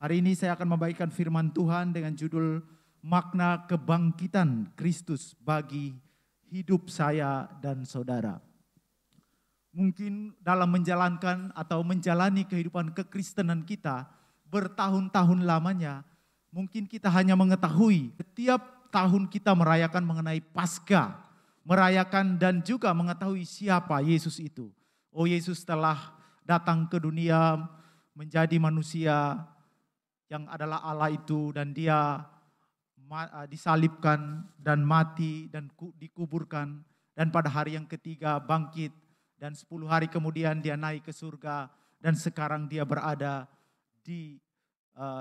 Hari ini saya akan membagikan firman Tuhan dengan judul Makna Kebangkitan Kristus bagi hidup saya dan saudara. Mungkin dalam menjalankan atau menjalani kehidupan kekristenan kita bertahun-tahun lamanya, mungkin kita hanya mengetahui setiap tahun kita merayakan mengenai Paskah, merayakan dan juga mengetahui siapa Yesus itu. Oh, Yesus telah datang ke dunia menjadi manusia yang adalah Allah itu, dan dia disalibkan dan mati dan dikuburkan, dan pada hari yang ketiga bangkit, dan 10 hari kemudian dia naik ke surga, dan sekarang dia berada di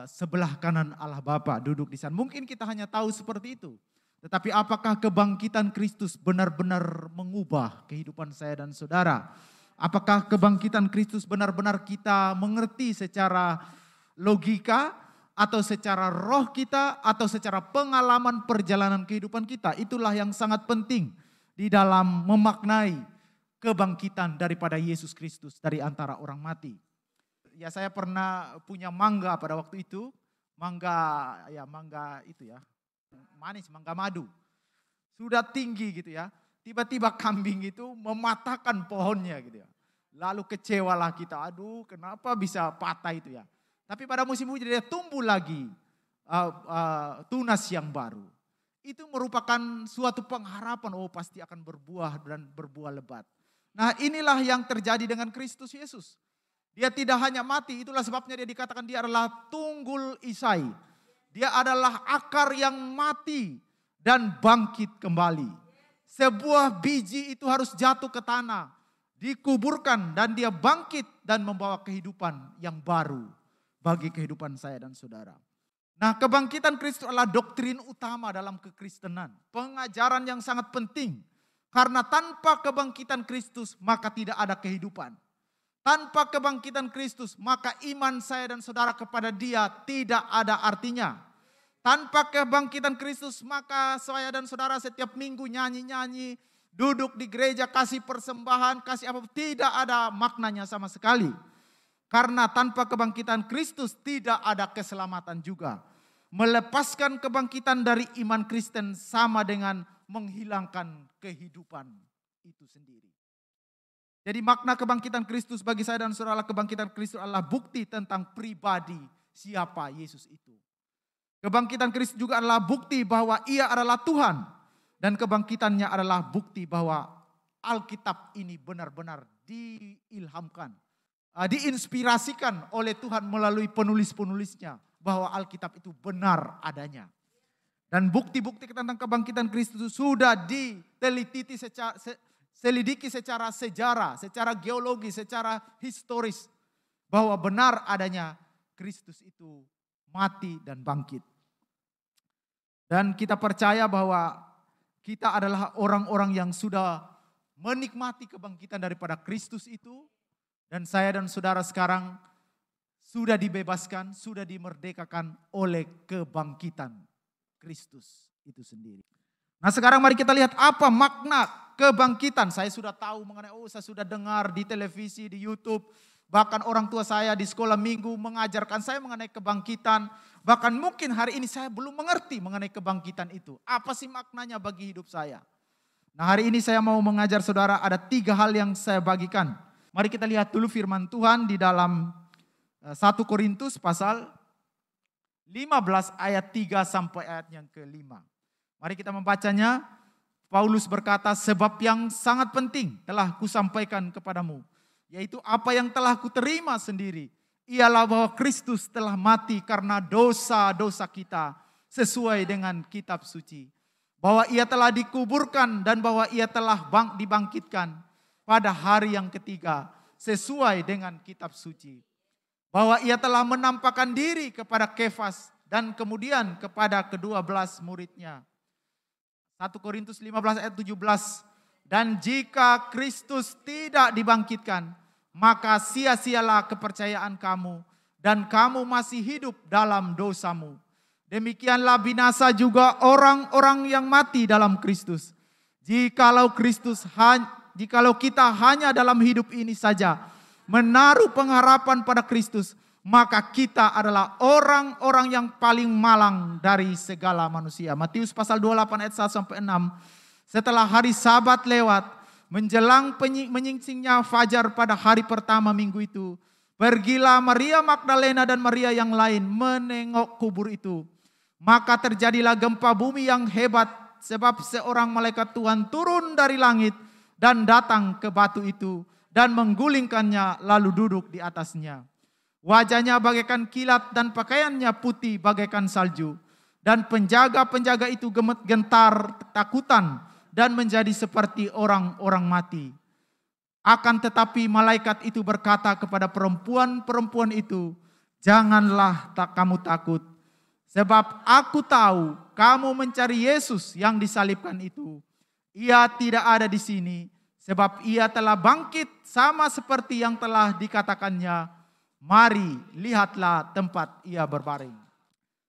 sebelah kanan Allah Bapa, duduk di sana. Mungkin kita hanya tahu seperti itu, tetapi apakah kebangkitan Kristus benar-benar mengubah kehidupan saya dan saudara? Apakah kebangkitan Kristus benar-benar kita mengerti secara logika atau secara roh kita atau secara pengalaman perjalanan kehidupan kita? Itulah yang sangat penting di dalam memaknai kebangkitan daripada Yesus Kristus dari antara orang mati. Ya, saya pernah punya mangga pada waktu itu, mangga itu ya, manis, mangga madu. Sudah tinggi gitu ya. Tiba-tiba kambing itu mematahkan pohonnya gitu ya. Lalu kecewalah kita, aduh kenapa bisa patah itu ya. Tapi pada musim hujan dia tumbuh lagi tunas yang baru. Itu merupakan suatu pengharapan, oh pasti akan berbuah dan berbuah lebat. Nah, inilah yang terjadi dengan Kristus Yesus. Dia tidak hanya mati, itulah sebabnya dia dikatakan dia adalah tunggul Isai. Dia adalah akar yang mati dan bangkit kembali. Sebuah biji itu harus jatuh ke tanah, dikuburkan, dan dia bangkit dan membawa kehidupan yang baru bagi kehidupan saya dan saudara. Nah, kebangkitan Kristus adalah doktrin utama dalam kekristenan. Pengajaran yang sangat penting. Karena tanpa kebangkitan Kristus maka tidak ada kehidupan. Tanpa kebangkitan Kristus maka iman saya dan saudara kepada Dia tidak ada artinya. Tanpa kebangkitan Kristus maka saya dan saudara setiap minggu nyanyi-nyanyi, duduk di gereja kasih persembahan, kasih apa, tidak ada maknanya sama sekali. Karena tanpa kebangkitan Kristus tidak ada keselamatan juga. Melepaskan kebangkitan dari iman Kristen sama dengan menghilangkan kehidupan itu sendiri. Jadi makna kebangkitan Kristus bagi saya dan saudara, kebangkitan Kristus adalah bukti tentang pribadi siapa Yesus itu. Kebangkitan Kristus juga adalah bukti bahwa Ia adalah Tuhan. Dan kebangkitannya adalah bukti bahwa Alkitab ini benar-benar diilhamkan, diinspirasikan oleh Tuhan melalui penulis-penulisnya, bahwa Alkitab itu benar adanya. Dan bukti-bukti tentang kebangkitan Kristus sudah selidiki secara sejarah, secara geologi, secara historis, bahwa benar adanya Kristus itu mati dan bangkit. Dan kita percaya bahwa kita adalah orang-orang yang sudah menikmati kebangkitan daripada Kristus itu. Dan saya dan saudara sekarang sudah dibebaskan, sudah dimerdekakan oleh kebangkitan Kristus itu sendiri. Nah, sekarang mari kita lihat apa makna kebangkitan. Saya sudah tahu mengenai, saya sudah dengar di televisi, di YouTube. Bahkan orang tua saya di sekolah minggu mengajarkan saya mengenai kebangkitan. Bahkan mungkin hari ini saya belum mengerti mengenai kebangkitan itu. Apa sih maknanya bagi hidup saya? Nah, hari ini saya mau mengajar saudara ada 3 hal yang saya bagikan. Mari kita lihat dulu firman Tuhan di dalam 1 Korintus pasal 15 ayat 3 sampai ayat yang ke-5. Mari kita membacanya. Paulus berkata, sebab yang sangat penting telah kusampaikan kepadamu, yaitu apa yang telah kuterima sendiri, ialah bahwa Kristus telah mati karena dosa-dosa kita sesuai dengan kitab suci. Bahwa Ia telah dikuburkan dan bahwa Ia telah dibangkitkan pada hari yang ketiga sesuai dengan kitab suci. Bahwa Ia telah menampakkan diri kepada Kefas dan kemudian kepada ke-12 muridnya. 1 Korintus 15 ayat 17. Dan jika Kristus tidak dibangkitkan, maka sia-sialah kepercayaan kamu dan kamu masih hidup dalam dosamu. Demikianlah binasa juga orang-orang yang mati dalam Kristus. Jikalau kita hanya dalam hidup ini saja menaruh pengharapan pada Kristus, maka kita adalah orang-orang yang paling malang dari segala manusia. Matius pasal 28 ayat 1 sampai 6. Setelah hari Sabat lewat, menjelang menyingsingnya fajar pada hari pertama minggu itu, pergilah Maria Magdalena dan Maria yang lain menengok kubur itu. Maka terjadilah gempa bumi yang hebat, sebab seorang malaikat Tuhan turun dari langit dan datang ke batu itu dan menggulingkannya lalu duduk di atasnya. Wajahnya bagaikan kilat dan pakaiannya putih bagaikan salju. Dan penjaga-penjaga itu gentar ketakutan dan menjadi seperti orang-orang mati. Akan tetapi malaikat itu berkata kepada perempuan-perempuan itu, "Janganlah kamu takut, sebab aku tahu kamu mencari Yesus yang disalibkan itu. Ia tidak ada di sini, sebab ia telah bangkit sama seperti yang telah dikatakannya. Mari, lihatlah tempat ia berbaring."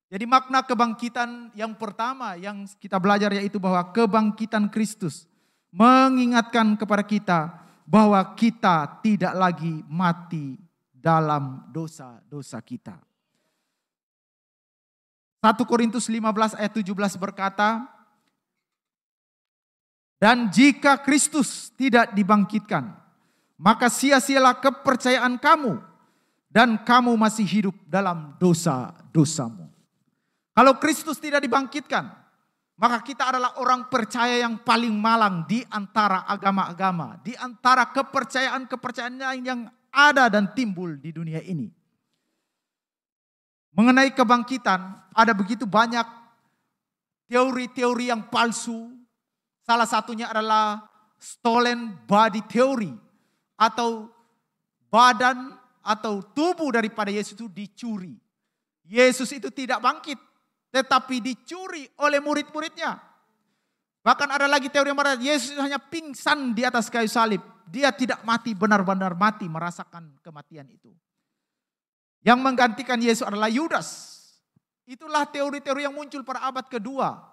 Jadi makna kebangkitan yang pertama yang kita belajar yaitu bahwa kebangkitan Kristus mengingatkan kepada kita bahwa kita tidak lagi mati dalam dosa-dosa kita. 1 Korintus 15 ayat 17 berkata, "Dan jika Kristus tidak dibangkitkan, maka sia-sialah kepercayaan kamu dan kamu masih hidup dalam dosa-dosamu." Kalau Kristus tidak dibangkitkan, maka kita adalah orang percaya yang paling malang di antara agama-agama, di antara kepercayaan-kepercayaan yang ada dan timbul di dunia ini. Mengenai kebangkitan, ada begitu banyak teori-teori yang palsu. Salah satunya adalah stolen body theory, atau badan atau tubuh daripada Yesus itu dicuri. Yesus itu tidak bangkit, tetapi dicuri oleh murid-muridnya. Bahkan ada lagi teori yang mengatakan Yesus hanya pingsan di atas kayu salib. Dia tidak mati, benar-benar mati, merasakan kematian itu. Yang menggantikan Yesus adalah Yudas. Itulah teori-teori yang muncul pada abad kedua.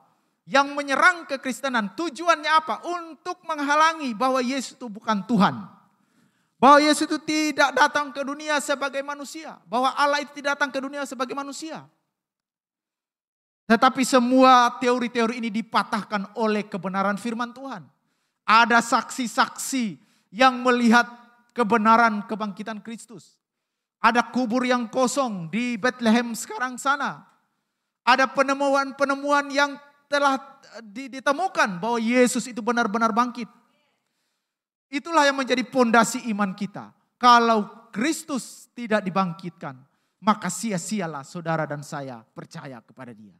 Yang menyerang kekristenan. Tujuannya apa? Untuk menghalangi bahwa Yesus itu bukan Tuhan. Bahwa Yesus itu tidak datang ke dunia sebagai manusia. Bahwa Allah itu tidak datang ke dunia sebagai manusia. Tetapi semua teori-teori ini dipatahkan oleh kebenaran firman Tuhan. Ada saksi-saksi yang melihat kebenaran kebangkitan Kristus. Ada kubur yang kosong di Bethlehem sekarang sana. Ada penemuan-penemuan yang telah ditemukan bahwa Yesus itu benar-benar bangkit. Itulah yang menjadi pondasi iman kita. Kalau Kristus tidak dibangkitkan, maka sia-sialah saudara dan saya percaya kepada Dia.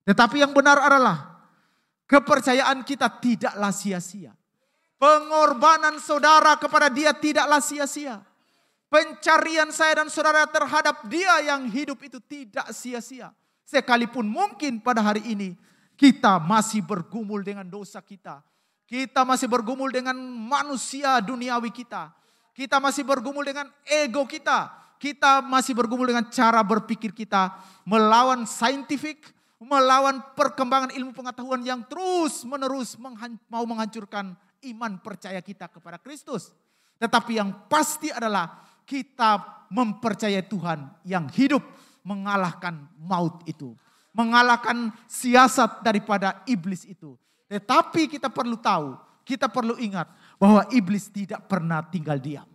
Tetapi yang benar adalah kepercayaan kita tidaklah sia-sia. Pengorbanan saudara kepada Dia tidaklah sia-sia. Pencarian saya dan saudara terhadap Dia yang hidup itu tidak sia-sia. Sekalipun mungkin pada hari ini kita masih bergumul dengan dosa kita. Kita masih bergumul dengan manusia duniawi kita. Kita masih bergumul dengan ego kita. Kita masih bergumul dengan cara berpikir kita. Melawan saintifik, melawan perkembangan ilmu pengetahuan yang terus menerus mau menghancurkan iman percaya kita kepada Kristus. Tetapi yang pasti adalah kita mempercayai Tuhan yang hidup mengalahkan maut itu. Mengalahkan siasat daripada iblis itu. Tetapi kita perlu tahu, kita perlu ingat bahwa iblis tidak pernah tinggal diam.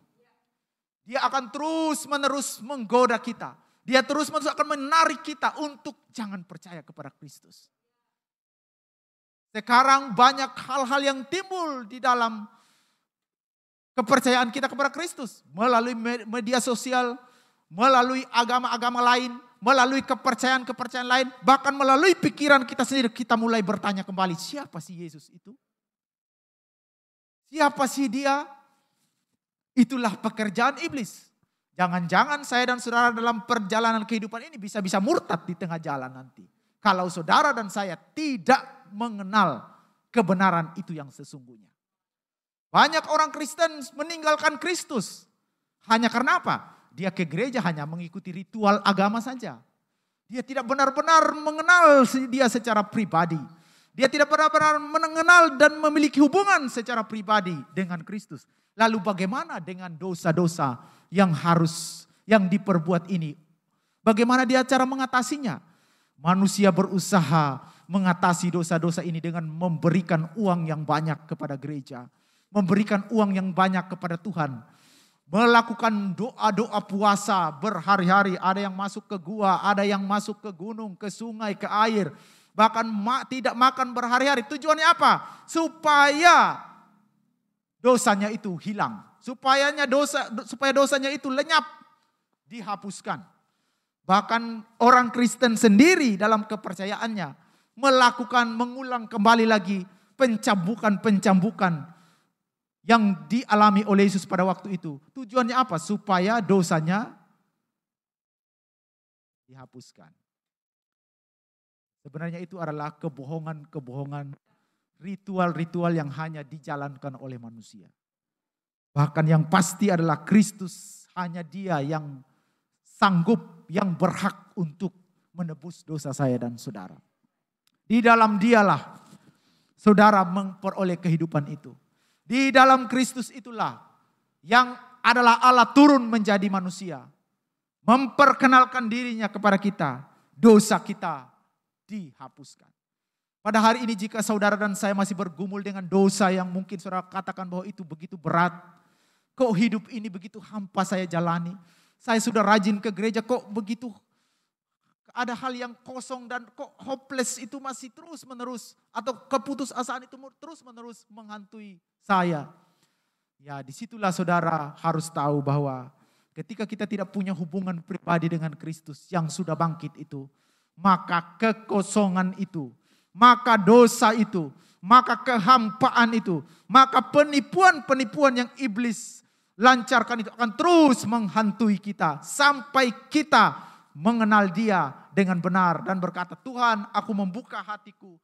Dia akan terus menerus menggoda kita. Dia terus menerus akan menarik kita untuk jangan percaya kepada Kristus. Sekarang banyak hal-hal yang timbul di dalam kepercayaan kita kepada Kristus. Melalui media sosial, melalui agama-agama lain, melalui kepercayaan-kepercayaan lain. Bahkan melalui pikiran kita sendiri kita mulai bertanya kembali, siapa sih Yesus itu? Siapa sih Dia? Itulah pekerjaan iblis. Jangan-jangan saya dan saudara dalam perjalanan kehidupan ini bisa-bisa murtad di tengah jalan nanti. Kalau saudara dan saya tidak mengenal kebenaran itu yang sesungguhnya. Banyak orang Kristen meninggalkan Kristus. Hanya karena apa? Dia ke gereja hanya mengikuti ritual agama saja. Dia tidak benar-benar mengenal dia secara pribadi. Dia tidak benar-benar mengenal dan memiliki hubungan secara pribadi dengan Kristus. Lalu bagaimana dengan dosa-dosa yang diperbuat ini Bagaimana dia cara mengatasinya? Manusia berusaha mengatasi dosa-dosa ini dengan memberikan uang yang banyak kepada gereja. Memberikan uang yang banyak kepada Tuhan. Melakukan doa-doa puasa berhari-hari. Ada yang masuk ke gua, ada yang masuk ke gunung, ke sungai, ke air. Bahkan tidak makan berhari-hari. Tujuannya apa? Supaya dosanya itu hilang. Supaya dosanya itu lenyap. Dihapuskan. Bahkan orang Kristen sendiri dalam kepercayaannya mengulang kembali lagi pencambukan yang dialami oleh Yesus pada waktu itu. Tujuannya apa? Supaya dosanya dihapuskan. Sebenarnya itu adalah kebohongan-kebohongan, ritual-ritual yang hanya dijalankan oleh manusia. Bahkan yang pasti adalah Kristus, hanya Dia yang sanggup, yang berhak untuk menebus dosa saya dan saudara. Di dalam Dialah saudara memperoleh kehidupan itu. Di dalam Kristus itulah yang adalah Allah turun menjadi manusia. Memperkenalkan dirinya kepada kita. Dosa kita dihapuskan. Pada hari ini jika saudara dan saya masih bergumul dengan dosa yang mungkin saudara katakan bahwa itu begitu berat. Kok hidup ini begitu hampa saya jalani. Saya sudah rajin ke gereja kok begitu ada hal yang kosong dan kok hopeless itu masih terus menerus. Atau keputusasaan itu terus menerus menghantui saya. Ya disitulah saudara harus tahu bahwa ketika kita tidak punya hubungan pribadi dengan Kristus yang sudah bangkit itu. Maka kekosongan itu, maka dosa itu, maka kehampaan itu, maka penipuan-penipuan yang iblis lancarkan itu akan terus menghantui kita. Sampai kita mengenal Dia dengan benar dan berkata, Tuhan aku membuka hatiku.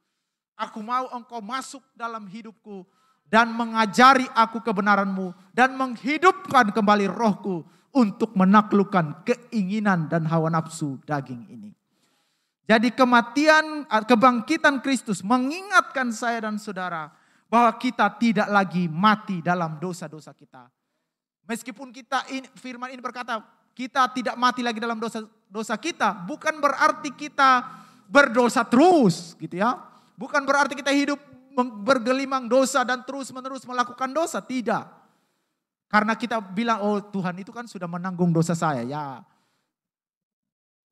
Aku mau Engkau masuk dalam hidupku dan mengajari aku kebenaran-Mu. Dan menghidupkan kembali rohku untuk menaklukkan keinginan dan hawa nafsu daging ini. Jadi kebangkitan Kristus mengingatkan saya dan saudara bahwa kita tidak lagi mati dalam dosa-dosa kita. Meskipun firman ini berkata kita tidak mati lagi dalam dosa kita, bukan berarti kita berdosa terus gitu ya. Bukan berarti kita hidup bergelimang dosa dan terus-menerus melakukan dosa, tidak. Karena kita bilang, oh Tuhan itu kan sudah menanggung dosa saya, ya.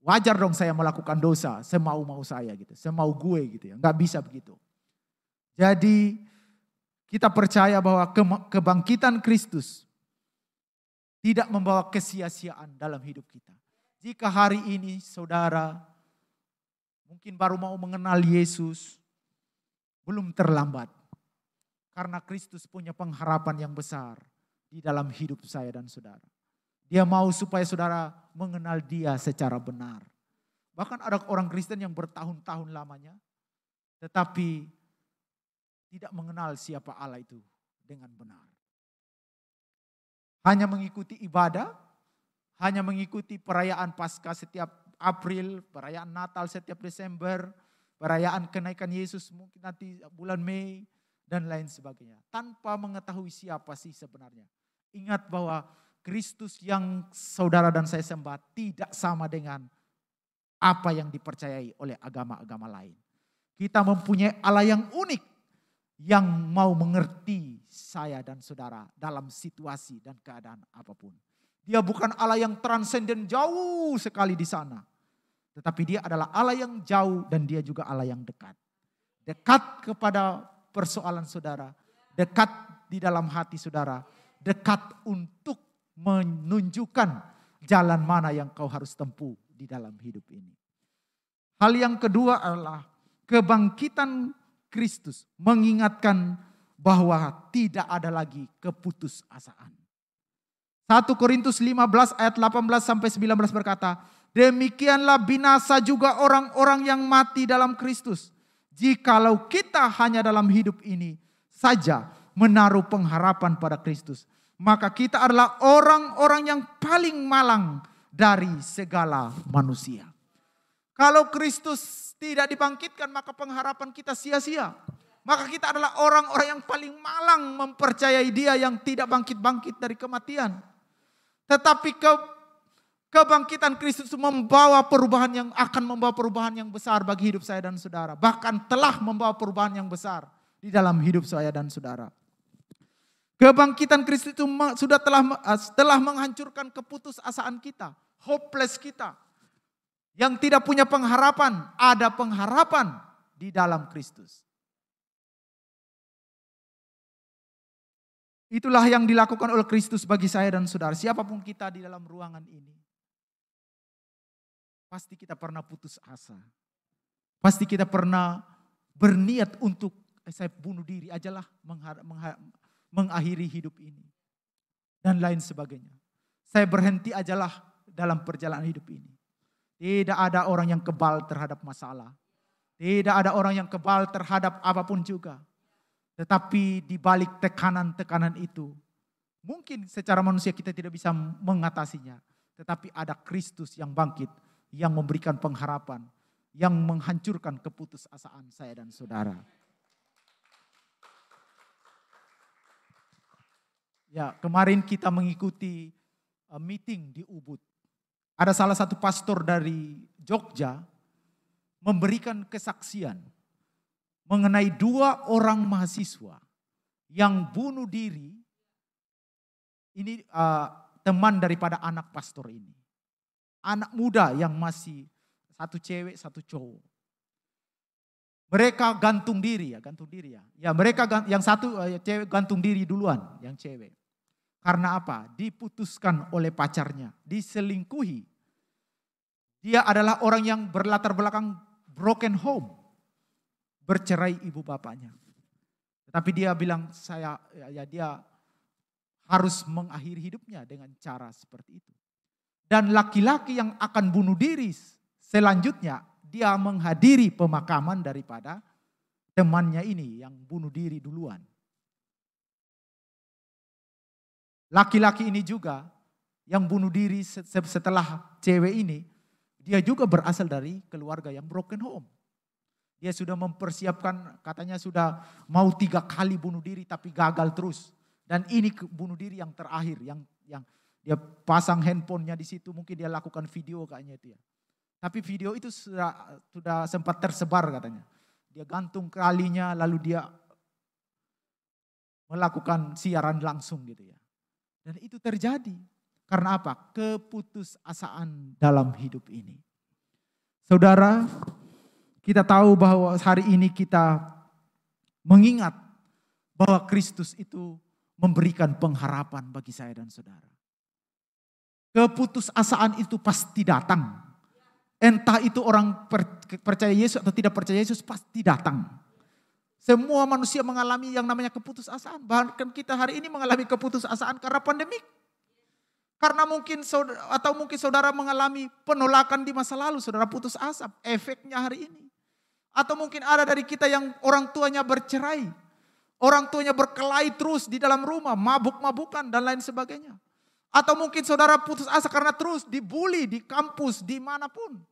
Wajar dong saya melakukan dosa, semau-mau saya gitu, semau gue gitu ya. Enggak bisa begitu. Jadi kita percaya bahwa kebangkitan Kristus tidak membawa kesia-siaan dalam hidup kita. Jika hari ini saudara mungkin baru mau mengenal Yesus, belum terlambat. Karena Kristus punya pengharapan yang besar di dalam hidup saya dan saudara. Dia mau supaya saudara mengenal Dia secara benar. Bahkan ada orang Kristen yang bertahun-tahun lamanya, tetapi tidak mengenal siapa Allah itu dengan benar. Hanya mengikuti ibadah, hanya mengikuti perayaan Paskah setiap April, perayaan Natal setiap Desember, perayaan kenaikan Yesus mungkin nanti bulan Mei, dan lain sebagainya. Tanpa mengetahui siapa sih sebenarnya. Ingat bahwa Kristus yang saudara dan saya sembah tidak sama dengan apa yang dipercayai oleh agama-agama lain. Kita mempunyai Allah yang unik yang mau mengerti saya dan saudara dalam situasi dan keadaan apapun. Dia bukan Allah yang transenden jauh sekali di sana. Tetapi Dia adalah Allah yang jauh dan Dia juga Allah yang dekat. Dekat kepada persoalan saudara, dekat di dalam hati saudara, dekat untuk menunjukkan jalan mana yang kau harus tempuh di dalam hidup ini. Hal yang kedua adalah kebangkitan Kristus mengingatkan bahwa tidak ada lagi keputusasaan. 1 Korintus 15 ayat 18 sampai 19 berkata, demikianlah binasa juga orang-orang yang mati dalam Kristus. Jikalau kita hanya dalam hidup ini saja menaruh pengharapan pada Kristus, maka kita adalah orang-orang yang paling malang dari segala manusia. Kalau Kristus tidak dibangkitkan, maka pengharapan kita sia-sia. Maka kita adalah orang-orang yang paling malang mempercayai Dia yang tidak bangkit-bangkit dari kematian. Tetapi Kebangkitan Kristus itu membawa perubahan yang akan membawa perubahan yang besar bagi hidup saya dan saudara. Bahkan telah membawa perubahan yang besar di dalam hidup saya dan saudara. Kebangkitan Kristus itu telah menghancurkan keputusasaan kita, hopeless kita. Yang tidak punya pengharapan, ada pengharapan di dalam Kristus. Itulah yang dilakukan oleh Kristus bagi saya dan saudara. Siapapun kita di dalam ruangan ini. Pasti kita pernah putus asa. Pasti kita pernah berniat untuk saya bunuh diri ajalah mengakhiri hidup ini. Dan lain sebagainya. Saya berhenti ajalah dalam perjalanan hidup ini. Tidak ada orang yang kebal terhadap masalah. Tidak ada orang yang kebal terhadap apapun juga. Tetapi di balik tekanan-tekanan itu, mungkin secara manusia kita tidak bisa mengatasinya. Tetapi ada Kristus yang bangkit, yang memberikan pengharapan, yang menghancurkan keputusasaan saya dan saudara. Ya, kemarin kita mengikuti meeting di Ubud. Ada salah satu pastor dari Jogja memberikan kesaksian mengenai 2 orang mahasiswa yang bunuh diri. Ini teman daripada anak pastor ini. Anak muda yang masih satu cewek, satu cowok. Mereka gantung diri ya. Ya mereka yang satu cewek gantung diri duluan, yang cewek. Karena apa? Diputuskan oleh pacarnya, diselingkuhi. Dia adalah orang yang berlatar belakang broken home. Bercerai ibu bapaknya. Tetapi dia bilang dia harus mengakhiri hidupnya dengan cara seperti itu. Dan laki-laki yang akan bunuh diri selanjutnya, dia menghadiri pemakaman daripada temannya ini yang bunuh diri duluan. Laki-laki ini juga yang bunuh diri setelah cewek ini, dia juga berasal dari keluarga yang broken home. Dia sudah mempersiapkan, katanya sudah mau 3 kali bunuh diri tapi gagal terus. Dan ini bunuh diri yang terakhir, yang dia pasang handphonenya di situ, mungkin dia lakukan video kayaknya itu ya. Tapi video itu sudah sempat tersebar katanya. Dia gantung kalinya lalu dia melakukan siaran langsung gitu ya. Dan itu terjadi. Karena apa? Keputusasaan dalam hidup ini. Saudara, kita tahu bahwa hari ini kita mengingat bahwa Kristus itu memberikan pengharapan bagi saya dan saudara. Keputusasaan itu pasti datang. Entah itu orang percaya Yesus atau tidak percaya Yesus pasti datang. Semua manusia mengalami yang namanya keputusasaan. Bahkan kita hari ini mengalami keputusasaan karena pandemik. Karena mungkin saudara mengalami penolakan di masa lalu, saudara putus asa, efeknya hari ini. Atau mungkin ada dari kita yang orang tuanya bercerai. Orang tuanya berkelahi terus di dalam rumah, mabuk-mabukan dan lain sebagainya. Atau mungkin saudara putus asa karena terus dibully di kampus, dimanapun.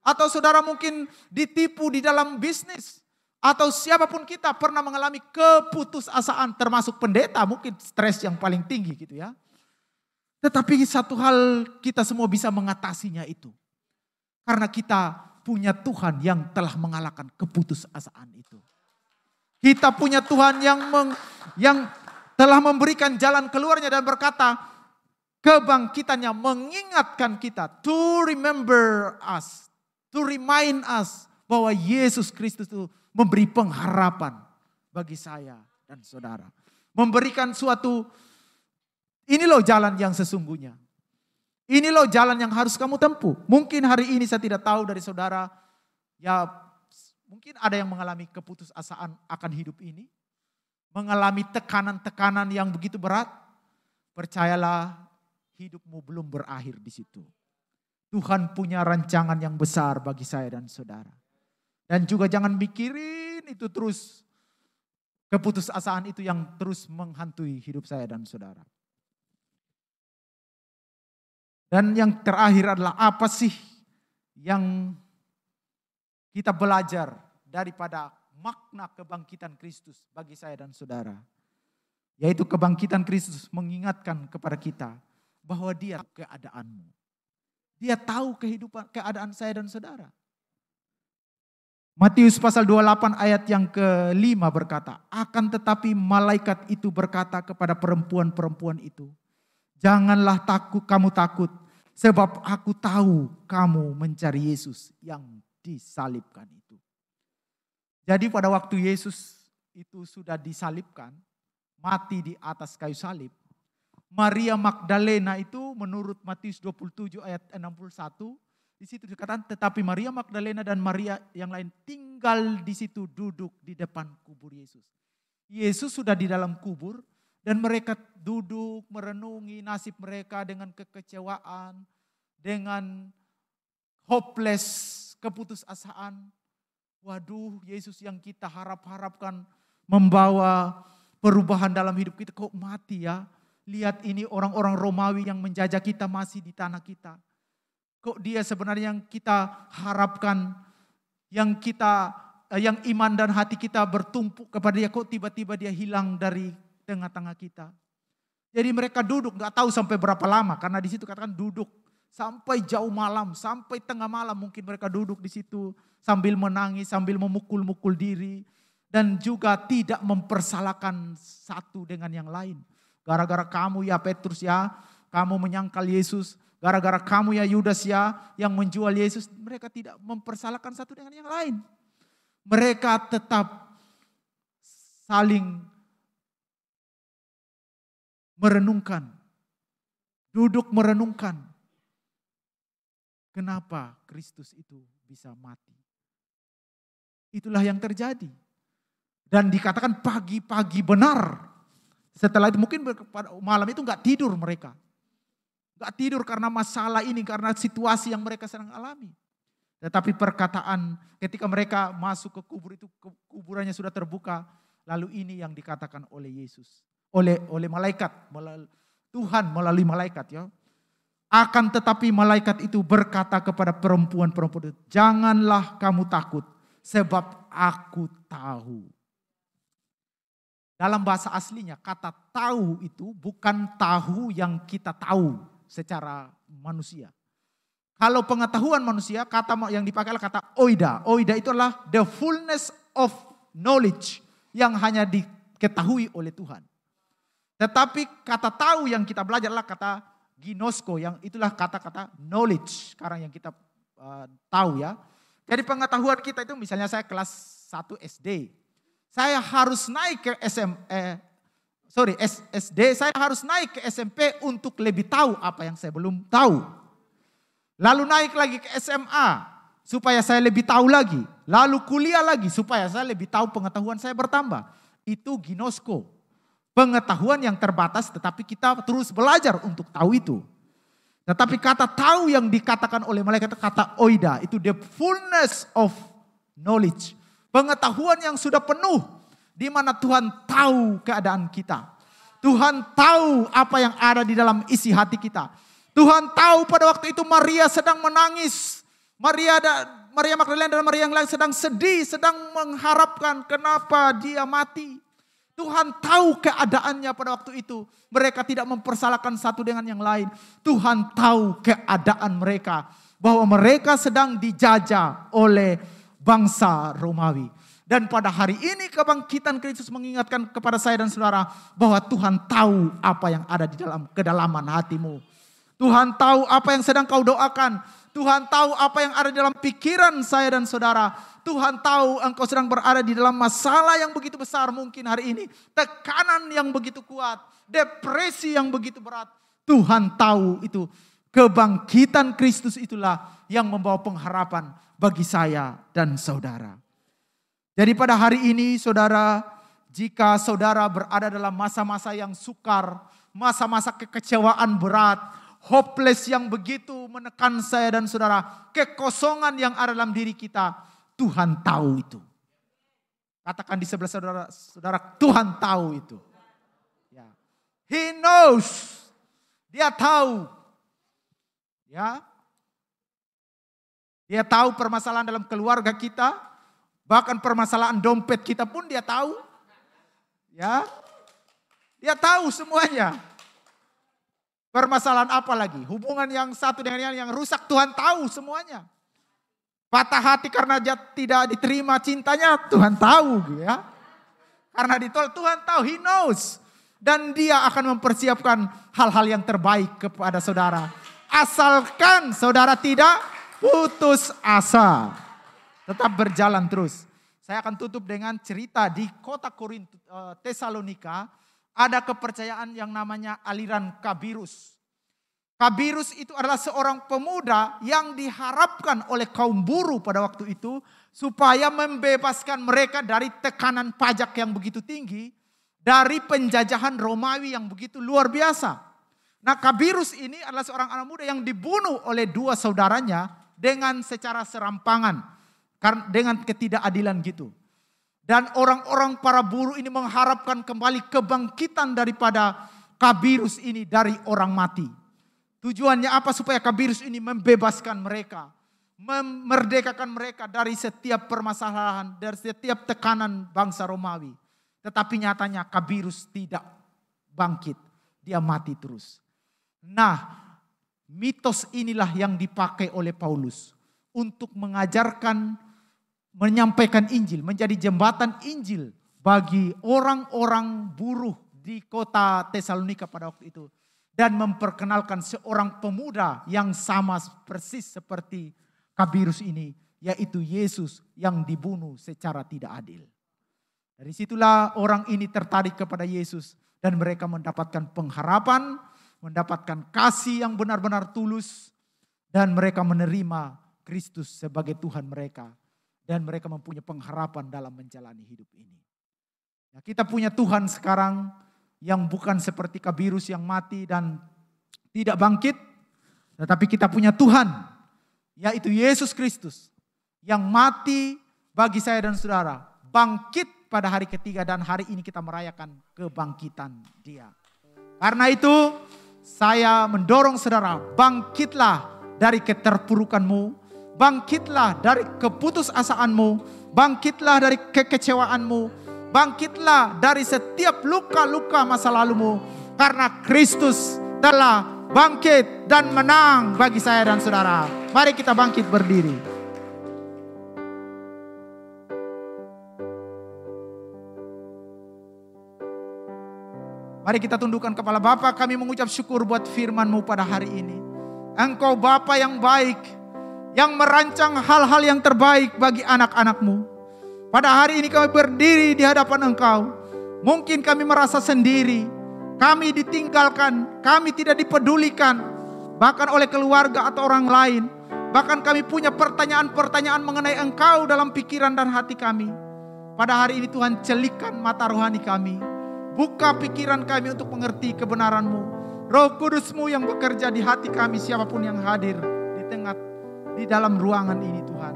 Atau saudara mungkin ditipu di dalam bisnis. Atau siapapun kita pernah mengalami keputusasaan, termasuk pendeta, mungkin stres yang paling tinggi gitu ya. Tetapi satu hal kita semua bisa mengatasinya itu. Karena kita punya Tuhan yang telah mengalahkan keputusasaan itu. Kita punya Tuhan yang telah memberikan jalan keluarnya dan berkata, kebangkitannya mengingatkan kita to remember us, to remind us bahwa Yesus Kristus itu memberi pengharapan bagi saya dan saudara. Memberikan suatu, ini loh jalan yang sesungguhnya. Ini loh jalan yang harus kamu tempuh. Mungkin hari ini saya tidak tahu dari saudara, ya mungkin ada yang mengalami keputusasaan akan hidup ini. Mengalami tekanan-tekanan yang begitu berat. Percayalah, hidupmu belum berakhir di situ. Tuhan punya rancangan yang besar bagi saya dan saudara. Dan juga jangan mikirin itu terus. Keputusasaan itu yang terus menghantui hidup saya dan saudara. Dan yang terakhir adalah apa sih yang kita belajar daripada makna kebangkitan Kristus bagi saya dan saudara. Yaitu kebangkitan Kristus mengingatkan kepada kita bahwa dia keadaanmu. Dia tahu keadaan saya dan saudara. Matius pasal 28 ayat yang ke-5 berkata, akan tetapi malaikat itu berkata kepada perempuan-perempuan itu, janganlah kamu takut, sebab aku tahu kamu mencari Yesus yang disalibkan itu. Jadi pada waktu Yesus itu sudah disalibkan, mati di atas kayu salib, Maria Magdalena itu menurut Matius 27 ayat 61, di situ dikatakan, tetapi Maria Magdalena dan Maria yang lain tinggal di situ duduk di depan kubur Yesus. Yesus sudah di dalam kubur dan mereka duduk merenungi nasib mereka dengan kekecewaan, dengan hopeless, keputusasaan. Waduh, Yesus yang kita harapkan membawa perubahan dalam hidup kita kok mati ya. Lihat ini orang-orang Romawi yang menjajah kita masih di tanah kita. Kok dia sebenarnya yang kita harapkan, yang iman dan hati kita bertumpuk kepada dia, kok tiba-tiba dia hilang dari tengah-tengah kita. Jadi mereka duduk, gak tahu sampai berapa lama, karena di situ katakan duduk sampai jauh malam, sampai tengah malam mungkin mereka duduk di situ sambil menangis, sambil memukul-mukul diri, dan juga tidak mempersalahkan satu dengan yang lain. Gara-gara kamu ya Petrus ya, kamu menyangkal Yesus. Gara-gara kamu ya Yudas ya yang menjual Yesus. Mereka tidak mempersalahkan satu dengan yang lain. Mereka tetap saling merenungkan. Duduk merenungkan. Kenapa Kristus itu bisa mati. Itulah yang terjadi. Dan dikatakan pagi-pagi benar. Setelah itu mungkin malam itu gak tidur mereka. Gak tidur karena masalah ini, karena situasi yang mereka sedang alami. Tetapi perkataan ketika mereka masuk ke kubur itu, kuburannya sudah terbuka. Lalu ini yang dikatakan oleh Yesus. Oleh malaikat, Tuhan melalui malaikat ya. Akan tetapi malaikat itu berkata kepada perempuan-perempuan itu, janganlah kamu takut sebab aku tahu. Dalam bahasa aslinya kata tahu itu bukan tahu yang kita tahu secara manusia. Kalau pengetahuan manusia, kata yang dipakai adalah kata oida. Oida itu adalah the fullness of knowledge yang hanya diketahui oleh Tuhan. Tetapi kata tahu yang kita belajar adalah kata ginosko, yang itulah kata-kata knowledge sekarang yang kita tahu ya. Jadi pengetahuan kita itu misalnya saya kelas 1 SD. Saya harus naik ke SD, saya harus naik ke SMP untuk lebih tahu apa yang saya belum tahu. Lalu naik lagi ke SMA supaya saya lebih tahu lagi. Lalu kuliah lagi supaya saya lebih tahu, pengetahuan saya bertambah. Itu ginosko. Pengetahuan yang terbatas tetapi kita terus belajar untuk tahu itu. Tetapi kata tahu yang dikatakan oleh malaikat kata oida, itu the fullness of knowledge. Pengetahuan yang sudah penuh, di mana Tuhan tahu keadaan kita. Tuhan tahu apa yang ada di dalam isi hati kita. Tuhan tahu pada waktu itu Maria sedang menangis. Maria Magdalena dan Maria yang lain sedang sedih, sedang mengharapkan kenapa dia mati. Tuhan tahu keadaannya pada waktu itu. Mereka tidak mempersalahkan satu dengan yang lain. Tuhan tahu keadaan mereka. Bahwa mereka sedang dijajah oleh bangsa Romawi. Dan pada hari ini kebangkitan Kristus mengingatkan kepada saya dan saudara bahwa Tuhan tahu apa yang ada di dalam kedalaman hatimu. Tuhan tahu apa yang sedang kau doakan. Tuhan tahu apa yang ada di dalam pikiran saya dan saudara. Tuhan tahu engkau sedang berada di dalam masalah yang begitu besar mungkin hari ini. Tekanan yang begitu kuat. Depresi yang begitu berat. Tuhan tahu itu. Kebangkitan Kristus itulah yang membawa pengharapan bagi saya dan saudara. Jadi pada hari ini saudara, jika saudara berada dalam masa-masa yang sukar, masa-masa kekecewaan berat, hopeless yang begitu menekan saya dan saudara, kekosongan yang ada dalam diri kita, Tuhan tahu itu. Katakan di sebelah saudara, saudara, Tuhan tahu itu. Ya. He knows. Dia tahu. Ya. Dia tahu permasalahan dalam keluarga kita. Bahkan permasalahan dompet kita pun dia tahu. Ya. Dia tahu semuanya. Permasalahan apa lagi? Hubungan yang satu dengan yang rusak Tuhan tahu semuanya. Patah hati karena dia tidak diterima cintanya Tuhan tahu gitu ya. Karena ditolak Tuhan tahu, He knows. Dan Dia akan mempersiapkan hal-hal yang terbaik kepada saudara. Asalkan saudara tidak putus asa. Tetap berjalan terus. Saya akan tutup dengan cerita di kota Tesalonika. Ada kepercayaan yang namanya aliran Kabirus. Kabirus itu adalah seorang pemuda yang diharapkan oleh kaum buruh pada waktu itu supaya membebaskan mereka dari tekanan pajak yang begitu tinggi, dari penjajahan Romawi yang begitu luar biasa. Nah, Kabirus ini adalah seorang anak muda yang dibunuh oleh dua saudaranya dengan secara serampangan, dengan ketidakadilan gitu. Dan orang-orang para buruh ini mengharapkan kembali kebangkitan daripada Kabirus ini dari orang mati. Tujuannya apa? Supaya Kabirus ini membebaskan mereka. Memerdekakan mereka dari setiap permasalahan, dari setiap tekanan bangsa Romawi. Tetapi nyatanya Kabirus tidak bangkit. Dia mati terus. Nah, mitos inilah yang dipakai oleh Paulus untuk mengajarkan, menyampaikan Injil, menjadi jembatan Injil bagi orang-orang buruh di kota Tesalonika pada waktu itu. Dan memperkenalkan seorang pemuda yang sama persis seperti Kabirus ini, yaitu Yesus yang dibunuh secara tidak adil. Dari situlah orang ini tertarik kepada Yesus dan mereka mendapatkan pengharapan, mendapatkan kasih yang benar-benar tulus, dan mereka menerima Kristus sebagai Tuhan mereka. Dan mereka mempunyai pengharapan dalam menjalani hidup ini. Nah, kita punya Tuhan sekarang yang bukan seperti Kabirus yang mati dan tidak bangkit. Tetapi kita punya Tuhan, yaitu Yesus Kristus, yang mati bagi saya dan saudara. Bangkit pada hari ketiga dan hari ini kita merayakan kebangkitan Dia. Karena itu saya mendorong saudara, bangkitlah dari keterpurukanmu. Bangkitlah dari keputusasaanmu, bangkitlah dari kekecewaanmu, bangkitlah dari setiap luka-luka masa lalumu. Karena Kristus telah bangkit dan menang bagi saya dan saudara. Mari kita bangkit berdiri. Mari kita tundukkan kepala. Bapa, kami mengucap syukur buat firman-Mu pada hari ini. Engkau Bapa yang baik, yang merancang hal-hal yang terbaik bagi anak-anak-Mu. Pada hari ini kami berdiri di hadapan Engkau. Mungkin kami merasa sendiri, kami ditinggalkan, kami tidak dipedulikan, bahkan oleh keluarga atau orang lain. Bahkan kami punya pertanyaan-pertanyaan mengenai Engkau dalam pikiran dan hati kami. Pada hari ini Tuhan, celikkan mata rohani kami. Buka pikiran kami untuk mengerti kebenaran-Mu. Roh Kudus-Mu yang bekerja di hati kami, siapapun yang hadir di dalam ruangan ini Tuhan.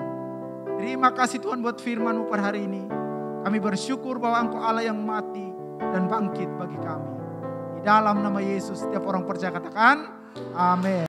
Terima kasih Tuhan buat firman-Mu pada hari ini. Kami bersyukur bahwa Engkau Allah yang mati dan bangkit bagi kami. Di dalam nama Yesus setiap orang percaya katakan amin.